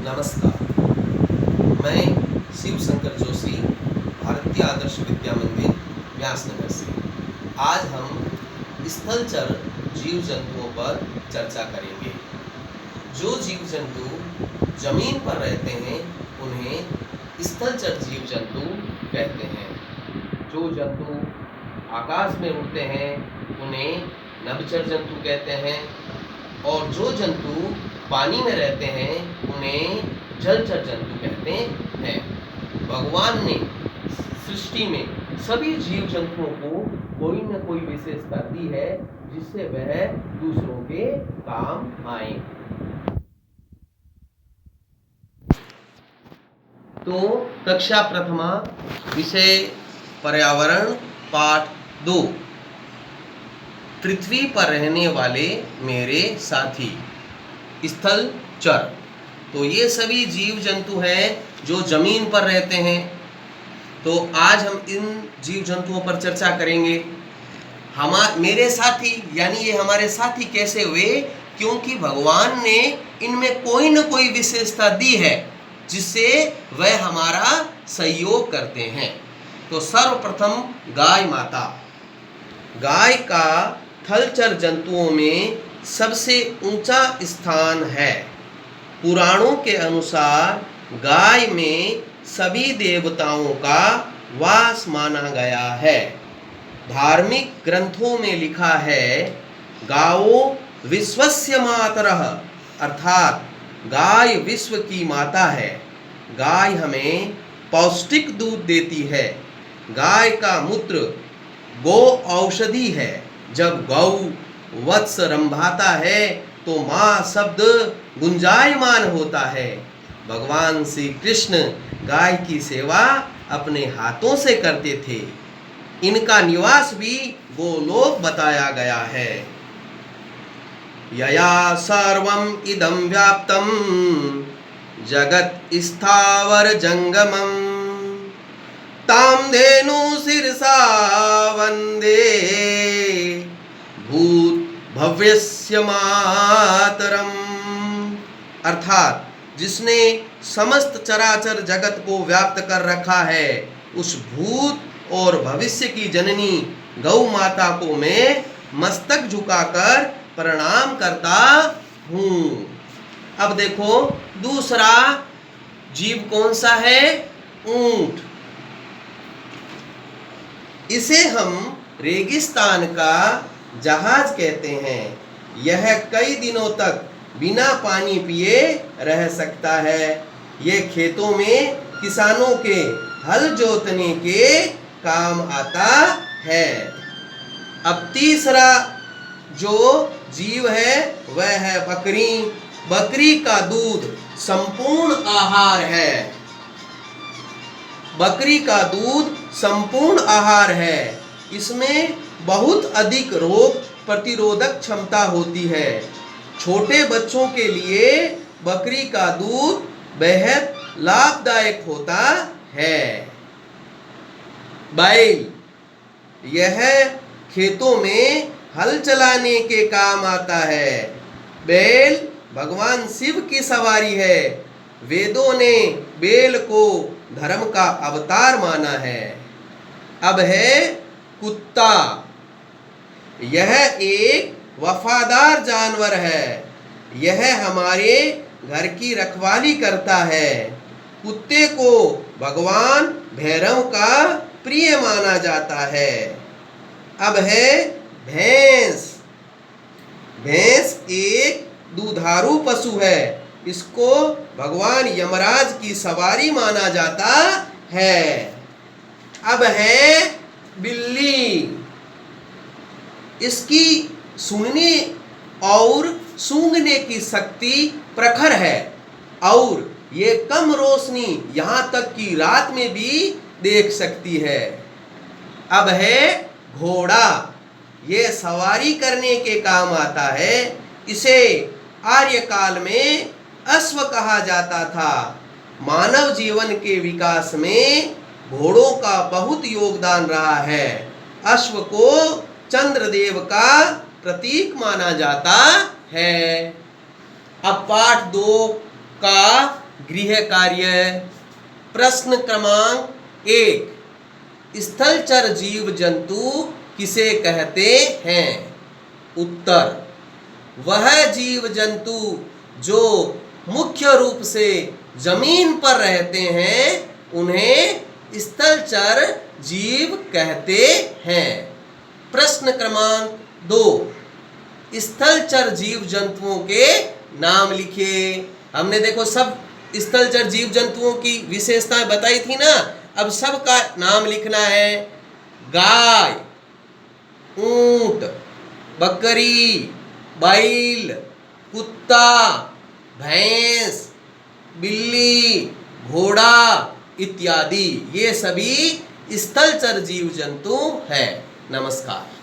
नमस्कार। मैं शिव शंकर जोशी, भारतीय आदर्श विद्या मंदिर व्यासनगर से। आज हम स्थलचर जीव जंतुओं पर चर्चा करेंगे। जो जीव जंतु जमीन पर रहते हैं उन्हें स्थलचर जीव जंतु कहते हैं। जो जंतु आकाश में उड़ते हैं उन्हें नभचर जंतु कहते हैं, और जो जंतु पानी में रहते हैं उन्हें जलचर जंतु कहते हैं। भगवान ने सृष्टि में सभी जीव जंतुओं को कोई न कोई विशेषता दी है जिससे वह दूसरों के काम आए। तो कक्षा प्रथमा, विषय पर्यावरण, पाठ 2। पृथ्वी पर रहने वाले मेरे साथी स्थलचर। तो ये सभी जीव जंतु हैं जो जमीन पर रहते हैं। तो आज हम इन जीव जंतुओं पर चर्चा करेंगे। मेरे साथी यानी ये हमारे साथी कैसे हुए? क्योंकि भगवान ने इनमें कोई न कोई विशेषता दी है जिससे वह हमारा सहयोग करते हैं। तो सर्वप्रथम गाय माता। गाय का थलचर जंतुओं में सबसे ऊंचा स्थान है। पुराणों के अनुसार गाय में सभी देवताओं का वास माना गया है। धार्मिक ग्रंथों में लिखा है, गावो विश्वस्य मातरः, अर्थात गाय विश्व की माता है। गाय हमें पौष्टिक दूध देती है। गाय का मूत्र गो औषधि है। जब गौ वत्स रंभाता है तो माँ शब्द गुंजायमान होता है। भगवान श्री कृष्ण गाय की सेवा अपने हाथों से करते थे। इनका निवास भी गोलोक बताया गया है। यया सर्वम इदं व्याप्तं जगत् स्थावर जंगमं तां धेनु शिरसा वंदे भूत भव्यस्य मातरम। अर्थात जिसने समस्त चराचर जगत को व्याप्त कर रखा है, उस भूत और भविष्य की जननी गौ माता को मैं मस्तक झुकाकर प्रणाम करता हूँ। अब देखो दूसरा जीव कौन सा है? ऊंट। इसे हम रेगिस्तान का जहाज कहते हैं। यह कई दिनों तक बिना पानी पिए रह सकता है। ये खेतों में किसानों के हल जोतने के काम आता है। अब तीसरा जो जीव है वह है बकरी। बकरी का दूध संपूर्ण आहार है। बकरी का दूध संपूर्ण आहार है। इसमें बहुत अधिक रोग प्रतिरोधक क्षमता होती है। छोटे बच्चों के लिए बकरी का दूध बेहद लाभदायक होता है। बैल, यह खेतों में हल चलाने के काम आता है। बैल भगवान शिव की सवारी है। वेदों ने बैल को धर्म का अवतार माना है। अब है कुत्ता। यह एक वफादार जानवर है। यह हमारे घर की रखवाली करता है। कुत्ते को भगवान भैरव का प्रिय माना जाता है। अब है भैंस। भैंस एक दुधारू पशु है। इसको भगवान यमराज की सवारी माना जाता है। अब है बिल्ली। इसकी सुनने और सूंघने की शक्ति प्रखर है और ये कम रोशनी यहाँ तक कि रात में भी देख सकती है। अब है घोड़ा। ये सवारी करने के काम आता है। इसे आर्यकाल में अश्व कहा जाता था। मानव जीवन के विकास में घोड़ों का बहुत योगदान रहा है। अश्व को चंद्रदेव का प्रतीक माना जाता है। अब पाठ 2 का गृह कार्य। प्रश्न क्रमांक 1, स्थलचर जीव जंतु किसे कहते हैं? उत्तर, वह जीव जंतु जो मुख्य रूप से जमीन पर रहते हैं उन्हें स्थलचर जीव कहते हैं। प्रश्न क्रमांक 2, स्थलचर जीव जंतुओं के नाम लिखिए। हमने देखो सब स्थलचर जीव जंतुओं की विशेषताएं बताई थी ना, अब सबका नाम लिखना है। गाय, ऊंट, बकरी, बैल, कुत्ता, भैंस, बिल्ली, घोड़ा इत्यादि, ये सभी स्थलचर जीव जंतु हैं। नमस्कार।